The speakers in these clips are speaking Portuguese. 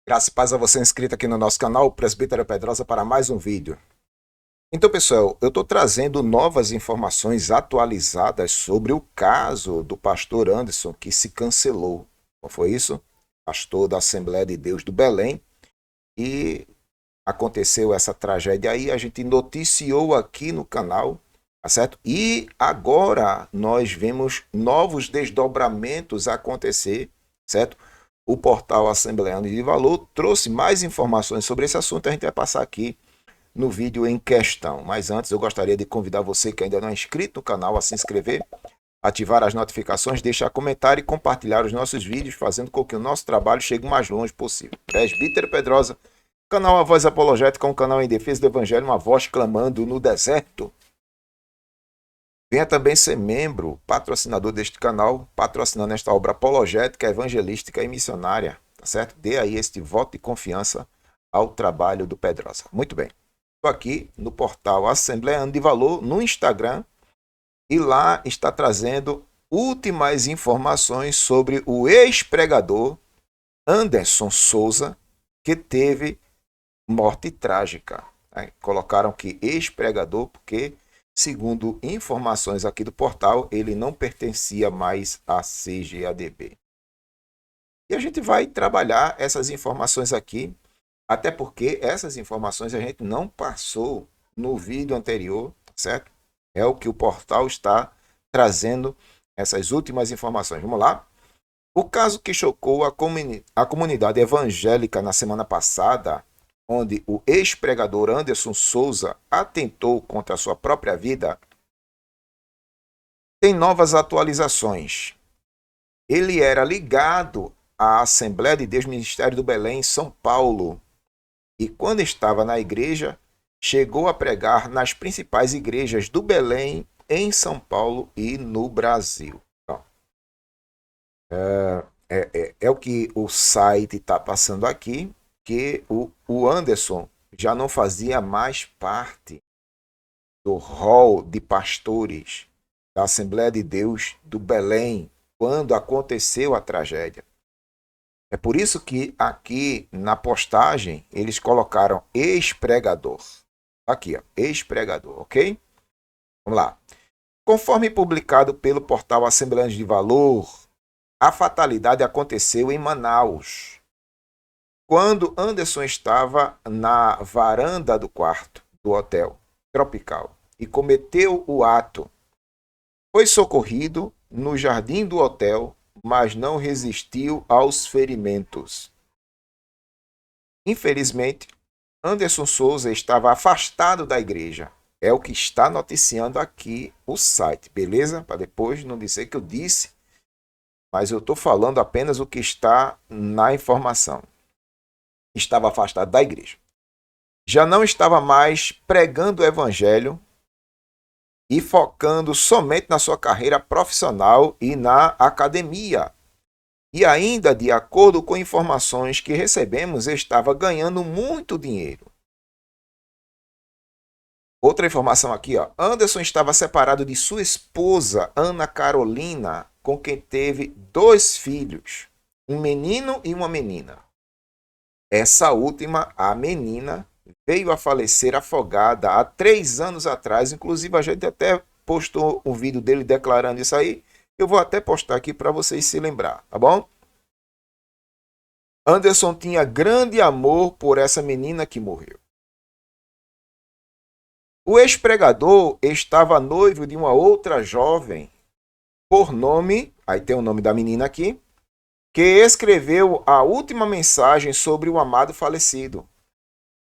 Graça e paz a você inscrito aqui no nosso canal, Presbítero Pedrosa, para mais um vídeo. Então, pessoal, eu estou trazendo novas informações atualizadas sobre o caso do pastor Anderson, que se cancelou. Não foi isso? Pastor da Assembleia de Deus do Belém. E aconteceu essa tragédia aí, a gente noticiou aqui no canal, tá certo? E agora nós vemos novos desdobramentos acontecer, certo? O portal Assembleano de Valor trouxe mais informações sobre esse assunto, a gente vai passar aqui no vídeo em questão. Mas antes eu gostaria de convidar você que ainda não é inscrito no canal a se inscrever, ativar as notificações, deixar comentário e compartilhar os nossos vídeos, fazendo com que o nosso trabalho chegue o mais longe possível. Presbítero Pedrosa, canal A Voz Apologética, um canal em defesa do Evangelho, uma voz clamando no deserto. Venha também ser membro, patrocinador deste canal, patrocinando esta obra apologética, evangelística e missionária, tá certo? Dê aí este voto de confiança ao trabalho do Pedrosa. Muito bem. Estou aqui no portal Assembleia de Valor, no Instagram, e lá está trazendo últimas informações sobre o ex-pregador Anderson Souza, que teve morte trágica. Colocaram que ex-pregador porque, segundo informações aqui do portal, ele não pertencia mais à CGADB. E a gente vai trabalhar essas informações aqui, até porque essas informações a gente não passou no vídeo anterior, certo? É o que o portal está trazendo, essas últimas informações. Vamos lá? O caso que chocou a comunidade evangélica na semana passada, onde o ex-pregador Anderson Souza atentou contra a sua própria vida, tem novas atualizações. Ele era ligado à Assembleia de Deus Ministério do Belém, em São Paulo, e quando estava na igreja, chegou a pregar nas principais igrejas do Belém, em São Paulo e no Brasil. Então, é o que o site está passando aqui, que o Anderson já não fazia mais parte do rol de pastores da Assembleia de Deus do Belém, quando aconteceu a tragédia. É por isso que aqui na postagem eles colocaram ex-pregador. Aqui, ó, ex-pregador, ok? Vamos lá. Conforme publicado pelo portal Assembleia de Valor, a fatalidade aconteceu em Manaus, quando Anderson estava na varanda do quarto do hotel Tropical e cometeu o ato. Foi socorrido no jardim do hotel, mas não resistiu aos ferimentos. Infelizmente, Anderson Souza estava afastado da igreja. É o que está noticiando aqui o site, beleza? Para depois não dizer que eu disse, mas eu estou falando apenas o que está na informação. Estava afastado da igreja. Já não estava mais pregando o evangelho e focando somente na sua carreira profissional e na academia. E ainda, de acordo com informações que recebemos, estava ganhando muito dinheiro. Outra informação aqui, ó. Anderson estava separado de sua esposa, Ana Carolina, com quem teve 2 filhos, um menino e uma menina. Essa última, a menina, veio a falecer afogada há 3 anos atrás. Inclusive, a gente até postou um vídeo dele declarando isso aí. Eu vou até postar aqui para vocês se lembrar, tá bom? Anderson tinha grande amor por essa menina que morreu. O ex-pregador estava noivo de uma outra jovem, por nome, aí tem o nome da menina aqui, que escreveu a última mensagem sobre o amado falecido.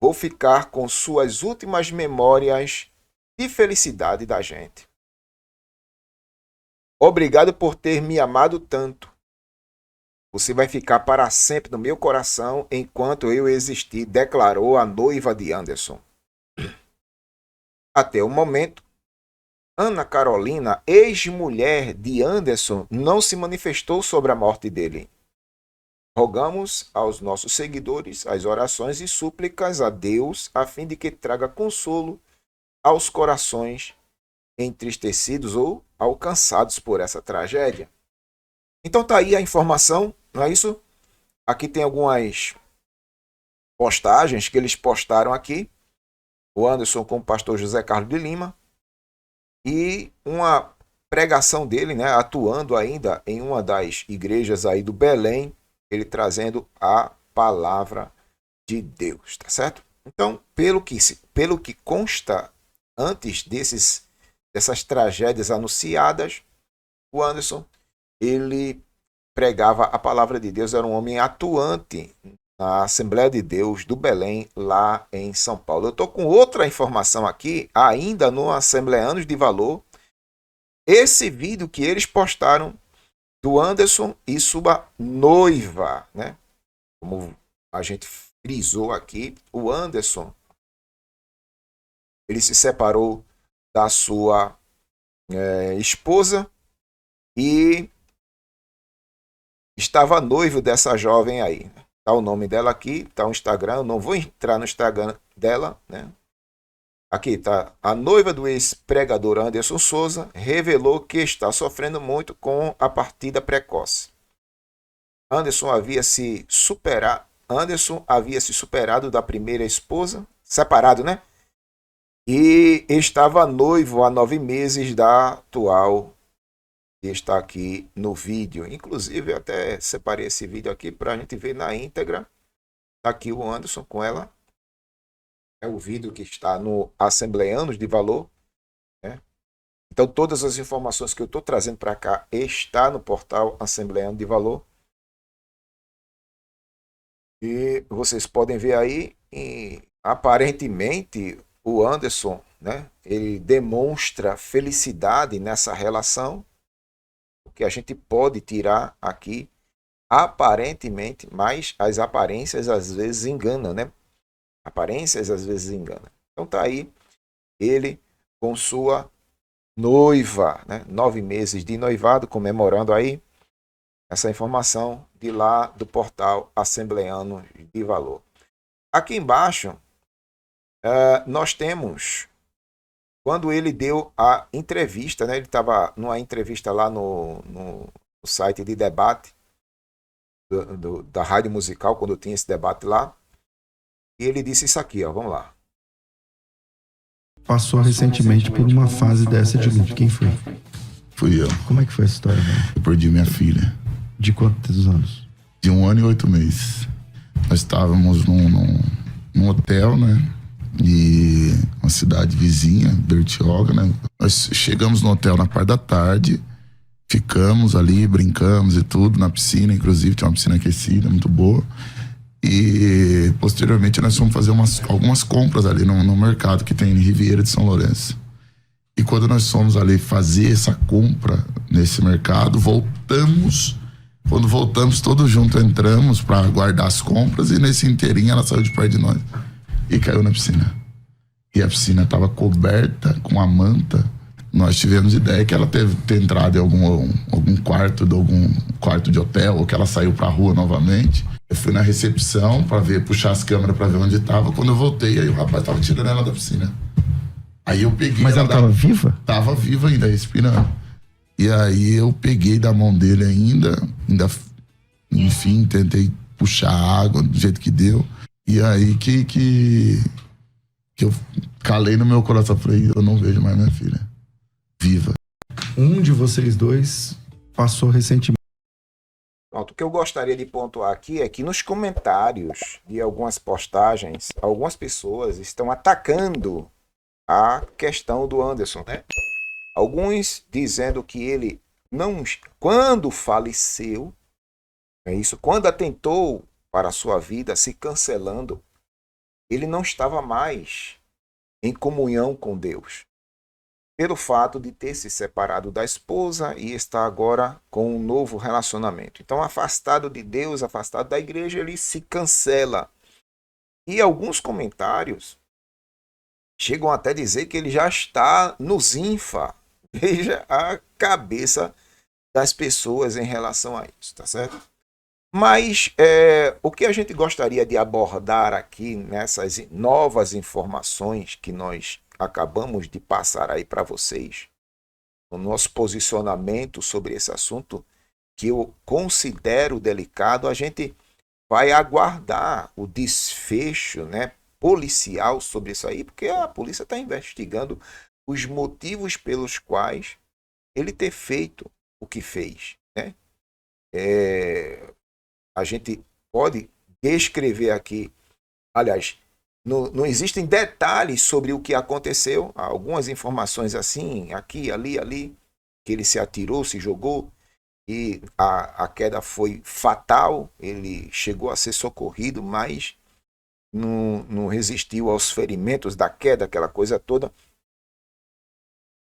Vou ficar com suas últimas memórias de felicidade da gente. Obrigado por ter me amado tanto. Você vai ficar para sempre no meu coração enquanto eu existir, declarou a noiva de Anderson. Até o momento, Ana Carolina, ex-mulher de Anderson, não se manifestou sobre a morte dele. Rogamos aos nossos seguidores as orações e súplicas a Deus, a fim de que traga consolo aos corações entristecidos ou alcançados por essa tragédia. Então tá aí a informação, não é isso? Aqui tem algumas postagens que eles postaram aqui, o Anderson com o pastor José Carlos de Lima, e uma pregação dele, né, atuando ainda em uma das igrejas aí do Belém, ele trazendo a palavra de Deus, tá certo? Então, pelo que consta antes dessas tragédias anunciadas, o Anderson, ele pregava a palavra de Deus, era um homem atuante na Assembleia de Deus do Belém, lá em São Paulo. Eu estou com outra informação aqui, ainda no Assembleanos de Valor, esse vídeo que eles postaram do Anderson e sua noiva, né? Como a gente frisou aqui, o Anderson, ele se separou da sua esposa e estava noivo dessa jovem aí. Tá o nome dela aqui, tá o Instagram, eu não vou entrar no Instagram dela, né? Aqui tá, a noiva do ex-pregador Anderson Souza revelou que está sofrendo muito com a partida precoce. Anderson havia se superado da primeira esposa, separado, né? E estava noivo há 9 meses da atual, que está aqui no vídeo. Inclusive, eu até separei esse vídeo aqui para a gente ver na íntegra. Está aqui o Anderson com ela. É o vídeo que está no Assembleanos de Valor, né? Então, todas as informações que eu estou trazendo para cá está no portal Assembleano de Valor. E vocês podem ver aí, aparentemente, o Anderson, né, ele demonstra felicidade nessa relação, o que a gente pode tirar aqui, aparentemente, mas as aparências às vezes enganam, né? Aparências às vezes enganam. Então tá aí ele com sua noiva, né? 9 meses de noivado, comemorando aí essa informação de lá do portal Assembleano de Valor. Aqui embaixo, nós temos, quando ele deu a entrevista, né? Ele estava numa entrevista lá no site de debate da Rádio Musical, quando tinha esse debate lá, e ele disse isso aqui, ó, vamos lá. Passou recentemente por uma fase dessa de luto. Quem foi? Fui eu. Como é que foi essa história, velho? Eu perdi minha filha. De quantos anos? De 1 ano e 8 meses. Nós estávamos num hotel, né? E uma cidade vizinha, Bertioga, né? Nós chegamos no hotel na parte da tarde, ficamos ali, brincamos e tudo, na piscina, inclusive, tinha uma piscina aquecida, muito boa. E posteriormente nós fomos fazer algumas compras ali no mercado que tem em Riviera de São Lourenço. E quando nós fomos ali fazer essa compra nesse mercado, quando voltamos todos juntos, entramos para guardar as compras e nesse inteirinho ela saiu de perto de nós e caiu na piscina. E a piscina estava coberta com a manta. Nós tivemos ideia que ela ter entrado em algum quarto de hotel ou que ela saiu para a rua novamente. Eu fui na recepção para puxar as câmeras para ver onde estava. Quando eu voltei, aí o rapaz estava tirando ela da piscina. Aí eu peguei. Mas ela estava viva? Tava viva ainda, respirando. E aí eu peguei da mão dele ainda, enfim, tentei puxar a água do jeito que deu. E aí que eu calei no meu coração, falei, eu não vejo mais minha filha viva. Um de vocês dois passou recentemente. Pronto, o que eu gostaria de pontuar aqui é que nos comentários de algumas postagens, algumas pessoas estão atacando a questão do Anderson, né? Alguns dizendo que ele não, quando faleceu, quando atentou para a sua vida, se cancelando, ele não estava mais em comunhão com Deus, pelo fato de ter se separado da esposa e estar agora com um novo relacionamento. Então, afastado de Deus, afastado da igreja, ele se cancela. E alguns comentários chegam até a dizer que ele já está no Zinfa. Veja a cabeça das pessoas em relação a isso, tá certo? Mas o que a gente gostaria de abordar aqui nessas novas informações que nós acabamos de passar aí para vocês, o nosso posicionamento sobre esse assunto, que eu considero delicado, a gente vai aguardar o desfecho, né, policial sobre isso aí, porque a polícia está investigando os motivos pelos quais ele ter feito o que fez, né? A gente pode descrever aqui, aliás, não existem detalhes sobre o que aconteceu, há algumas informações assim, aqui, ali, que ele se atirou, se jogou, e a queda foi fatal, ele chegou a ser socorrido, mas não resistiu aos ferimentos da queda, aquela coisa toda.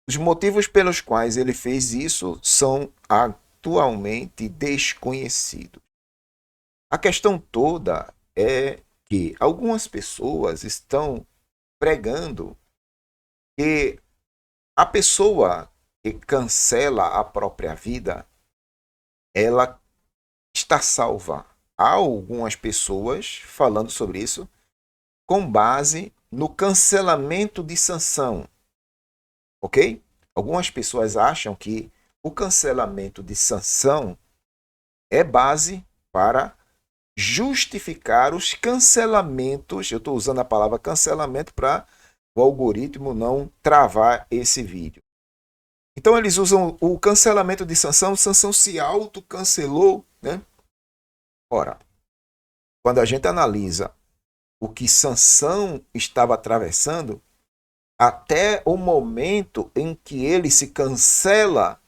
Os motivos pelos quais ele fez isso são atualmente desconhecidos. A questão toda é que algumas pessoas estão pregando que a pessoa que cancela a própria vida, ela está salva. Há algumas pessoas falando sobre isso com base no cancelamento de sanção, ok? Algumas pessoas acham que o cancelamento de sanção é base para justificar os cancelamentos. Eu estou usando a palavra cancelamento para o algoritmo não travar esse vídeo. Então eles usam o cancelamento de sanção, sanção se autocancelou, né? Ora, quando a gente analisa o que Sansão estava atravessando, até o momento em que ele se cancela,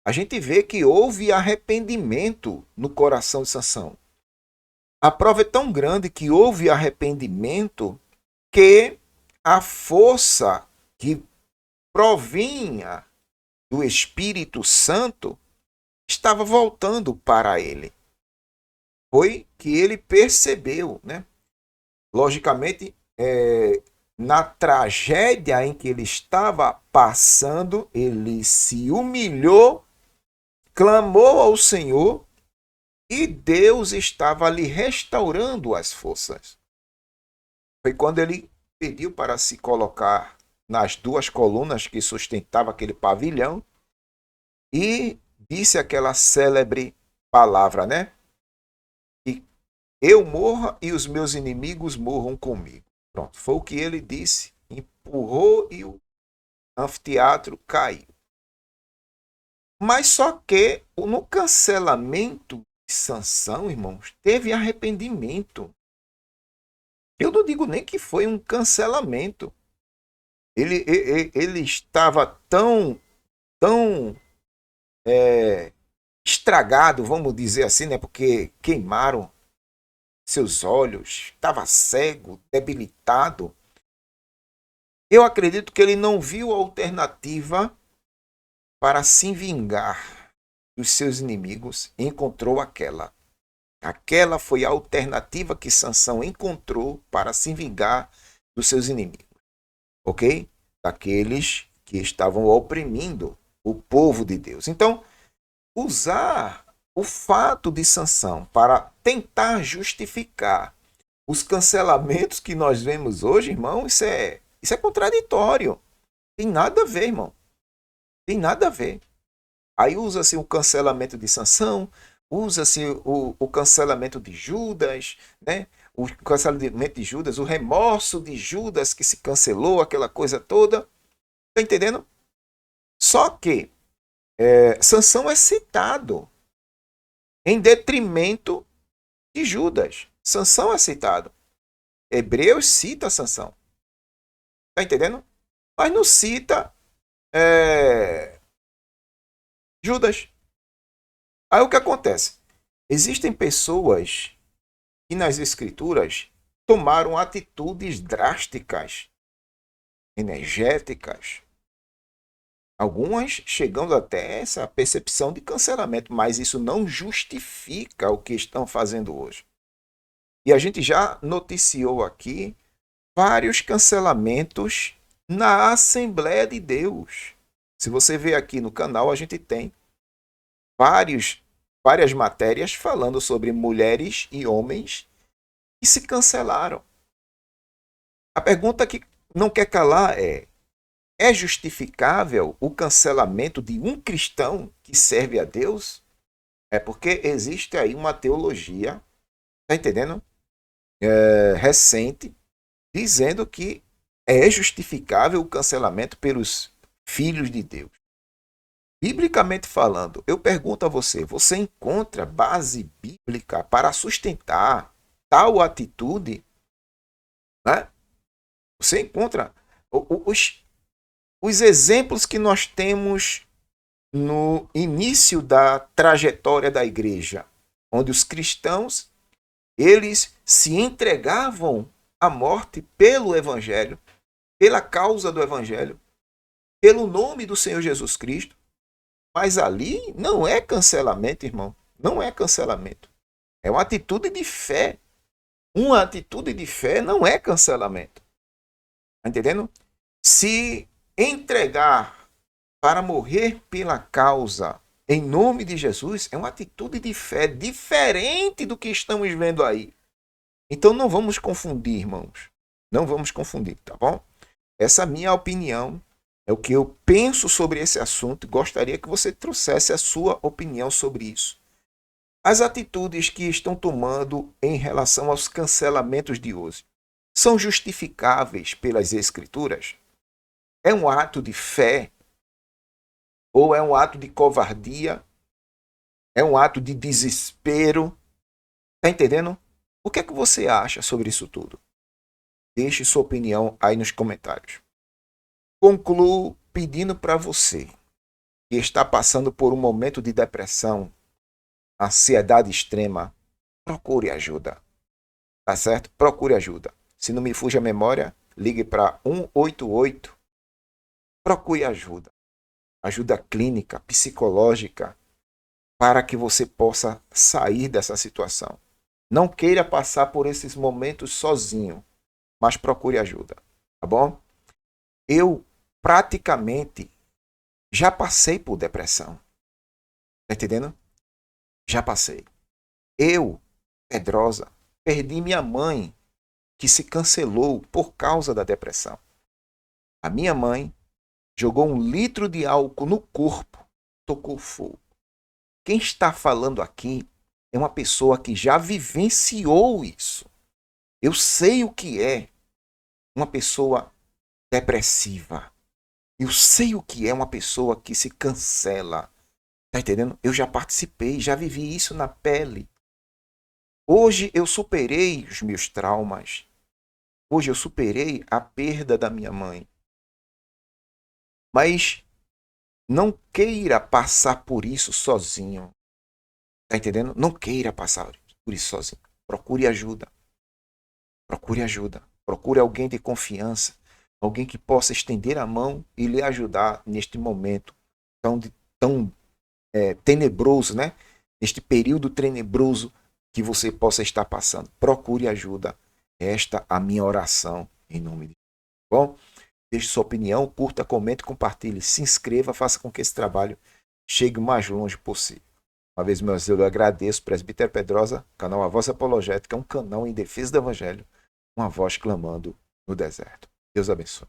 a gente vê que houve arrependimento no coração de Sansão. A prova é tão grande que houve arrependimento que a força que provinha do Espírito Santo estava voltando para ele. Foi que ele percebeu, né? Logicamente, na tragédia em que ele estava passando, ele se humilhou, clamou ao Senhor e Deus estava lhe restaurando as forças. Foi quando ele pediu para se colocar nas duas colunas que sustentavam aquele pavilhão e disse aquela célebre palavra, né? E eu morra e os meus inimigos morram comigo. Pronto, foi o que ele disse. Empurrou e o anfiteatro caiu. Mas só que no cancelamento de Sansão, irmãos, teve arrependimento. Eu não digo nem que foi um cancelamento. Ele estava tão estragado, vamos dizer assim, né? Porque queimaram seus olhos, estava cego, debilitado. Eu acredito que ele não viu alternativa para se vingar dos seus inimigos e encontrou aquela. Aquela foi a alternativa que Sansão encontrou para se vingar dos seus inimigos. Ok? Daqueles que estavam oprimindo o povo de Deus. Então, usar o fato de Sansão para tentar justificar os cancelamentos que nós vemos hoje, irmão, isso é contraditório. Tem nada a ver, irmão. Tem nada a ver. Aí usa-se o cancelamento de Sansão, usa-se o cancelamento de Judas, né? O cancelamento de Judas, o remorso de Judas que se cancelou, aquela coisa toda. Tá entendendo? Só que Sansão é citado em detrimento de Judas. Sansão é citado. Hebreus cita Sansão. Tá entendendo? Mas não cita Judas. Aí o que acontece? Existem pessoas que nas escrituras tomaram atitudes drásticas, energéticas, algumas chegando até essa percepção de cancelamento, mas isso não justifica o que estão fazendo hoje. E a gente já noticiou aqui vários cancelamentos na Assembleia de Deus. Se você ver aqui no canal, a gente tem várias matérias falando sobre mulheres e homens que se cancelaram. A pergunta que não quer calar é justificável o cancelamento de um cristão que serve a Deus? É porque existe aí uma teologia Tá entendendo? Recente, dizendo que é justificável o cancelamento pelos filhos de Deus. Biblicamente falando, eu pergunto a você, você encontra base bíblica para sustentar tal atitude? Né? Você encontra os exemplos que nós temos no início da trajetória da igreja, onde os cristãos eles se entregavam à morte pelo evangelho, pela causa do evangelho, pelo nome do Senhor Jesus Cristo. Mas ali não é cancelamento, irmão. Não é cancelamento. É uma atitude de fé. Uma atitude de fé não é cancelamento. Tá entendendo? Se entregar para morrer pela causa em nome de Jesus é uma atitude de fé diferente do que estamos vendo aí. Então não vamos confundir, irmãos. Não vamos confundir, tá bom? Essa é a minha opinião. É o que eu penso sobre esse assunto e gostaria que você trouxesse a sua opinião sobre isso. As atitudes que estão tomando em relação aos cancelamentos de hoje são justificáveis pelas Escrituras? É um ato de fé? Ou é um ato de covardia? É um ato de desespero? Tá entendendo? O que é que você acha sobre isso tudo? Deixe sua opinião aí nos comentários. Concluo pedindo para você que está passando por um momento de depressão, ansiedade extrema, procure ajuda. Tá certo? Procure ajuda. Se não me fuja a memória, ligue para 188. Procure ajuda. Ajuda clínica, psicológica, para que você possa sair dessa situação. Não queira passar por esses momentos sozinho, mas procure ajuda. Tá bom? Eu praticamente já passei por depressão. Tá entendendo? Já passei. Eu, Pedrosa, perdi minha mãe, que se cancelou por causa da depressão. A minha mãe jogou 1 litro de álcool no corpo, tocou fogo. Quem está falando aqui é uma pessoa que já vivenciou isso. Eu sei o que é uma pessoa depressiva. Eu sei o que é uma pessoa que se cancela. Tá entendendo? Eu já participei, já vivi isso na pele. Hoje eu superei os meus traumas. Hoje eu superei a perda da minha mãe. Mas não queira passar por isso sozinho. Tá entendendo? Não queira passar por isso sozinho. Procure ajuda. Procure ajuda. Procure alguém de confiança. Alguém que possa estender a mão e lhe ajudar neste momento tão tenebroso, né? Neste período tenebroso que você possa estar passando. Procure ajuda. Esta é a minha oração em nome de Deus. Bom, deixe sua opinião, curta, comente, compartilhe, se inscreva, faça com que esse trabalho chegue o mais longe possível. Uma vez mais eu agradeço, Presbítero Pedrosa, canal A Voz Apologética, um canal em defesa do Evangelho, uma voz clamando no deserto. Deus abençoe.